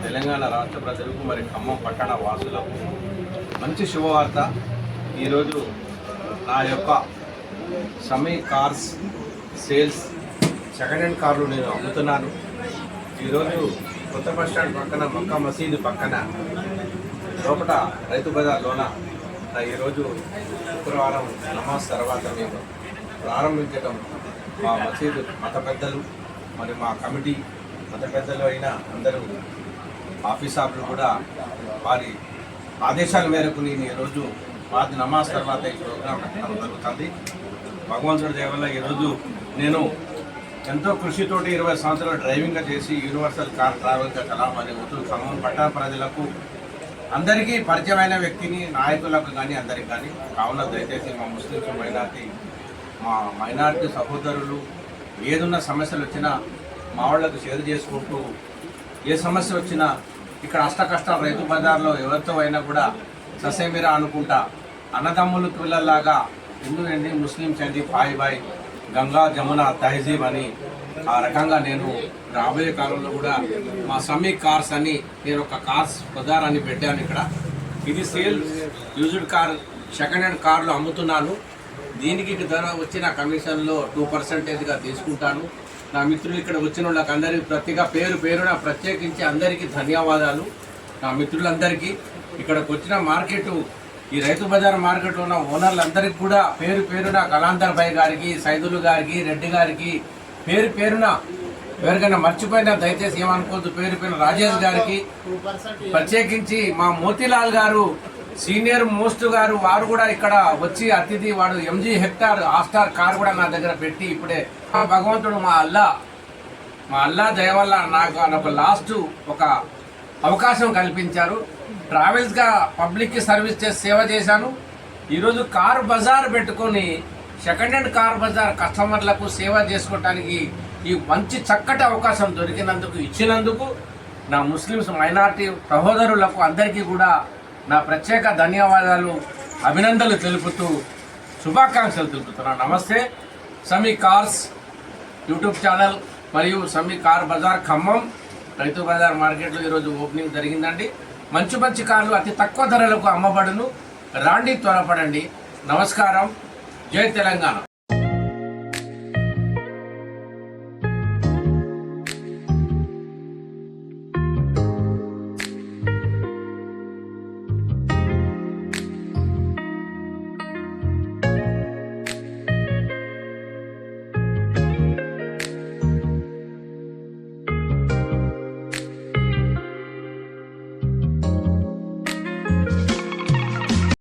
తెలంగాణ రాష్ట్ర ప్రజలకు మరి ఖమ్మం పట్టణ వాసులకు మంచి శుభవార్త. ఈరోజు నా యొక్క సమీ కార్స్ సేల్స్ సెకండ్ హ్యాండ్ కార్లు నేను అమ్ముతున్నాను. ఈరోజు కొత్త బస్ స్టాండ్ పక్కన మక్కా మసీదు పక్కన లోపల రైతు బజార్లోన ఈరోజు శుక్రవారం నమాజ్ తర్వాత మేము ప్రారంభించడం మా మసీదు మత పెద్దలు మరి మా కమిటీ మత పెద్దలు అయిన అందరూ ఆఫీసర్లు కూడా వారి ఆదేశాల మేరకు నేను ఈరోజు వారి నమాజ్ తర్వాత ఈ ప్రోగ్రాం పెట్టడం జరుగుతుంది. భగవంతుడి దయ వల్ల ఈరోజు నేను ఎంతో కృషితోటి 20 సంవత్సరాలు డ్రైవింగ్గా చేసి యూనివర్సల్ కార్ ట్రావెల్గా చలాం అనే ఖమ్మం పట్టణ ప్రజలకు అందరికీ పరిచయమైన వ్యక్తిని, నాయకులకు కానీ అందరికి కానీ. కావున దయచేసి మా ముస్లిమ్స్ మైనారిటీ సహోదరులు ఏదున్న సమస్యలు వచ్చినా మా వాళ్ళకు షేర్ చేసుకుంటూ, ఏ సమస్య వచ్చినా ఇక్కడ అష్ట కష్టాలు రైతు బజార్లో ఎవరితో అయినా కూడా ససేమిరా అనుకుంటా అన్నదమ్ములు పిల్లల్లాగా హిందూ ఏంటి ముస్లిమ్స్ ఏంటి బాయ్ గంగా జమున తహజీబ్ అని ఆ రకంగా నేను రాబోయే కాలంలో కూడా మా సమీ కార్స్ అని నేను ఒక కార్స్ బజార్ అని పెట్టాను. ఇక్కడ ఇది sale used car second hand కార్లు అమ్ముతున్నాను. దీనికి ధర వచ్చిన కమిషన్లో 2% తీసుకుంటాను. నా మిత్రులు ఇక్కడ వచ్చిన వాళ్ళకి అందరికీ పేరున ప్రత్యేకించి అందరికీ ధన్యవాదాలు. నా మిత్రులందరికీ ఇక్కడికి వచ్చిన మార్కెట్, ఈ రైతు బజార్ మార్కెట్లో ఉన్న ఓనర్లందరికీ కూడా పేరున కలాందర్ భాయ్ గారికి, సైదులు గారికి, రెడ్డి గారికి పేరున ఎవరికైనా మర్చిపోయినా దయచేసి ఏమనుకోవద్దు. పేరున రాజేష్ గారికి ప్రత్యేకించి మా మోతీలాల్ గారు సీనియర్ మోస్ట్ గారు, వారు కూడా ఇక్కడ వచ్చి అతిథి, వాడు MG హెక్టార్ ఆస్టార్ కార్ కూడా నా దగ్గర పెట్టి ఇప్పుడే భగవంతుడు మా అల్లా దయ వల్ల నాకు లాస్ట్ ఒక అవకాశం కల్పించారు. ట్రావెల్స్గా పబ్లిక్కి సర్వీస్ చేసి సేవ చేశాను. ఈరోజు కార్ బజార్ పెట్టుకొని సెకండ్ హ్యాండ్ కార్ బజార్ కస్టమర్లకు సేవ చేసుకోవటానికి ఈ మంచి చక్కటి అవకాశం ఇచ్చినందుకు నా ముస్లిమ్స్ మైనారిటీ సహోదరులకు అందరికీ కూడా నా ప్రత్యేక ధన్యవాదాలు, అభినందనలు తెలుపుతూ శుభాకాంక్షలు తెలుపుతున్నాను. నమస్తే. సమీ కార్స్ యూట్యూబ్ ఛానల్ మరియు సమీ కార్ బజార్ ఖమ్మం రైతు బజార్ మార్కెట్లో ఈరోజు ఓపెనింగ్ జరిగిందండి. మంచి కార్లు అతి తక్కువ ధరలకు అమ్మబడును. రాండి, త్వరపడండి. నమస్కారం. జై తెలంగాణ.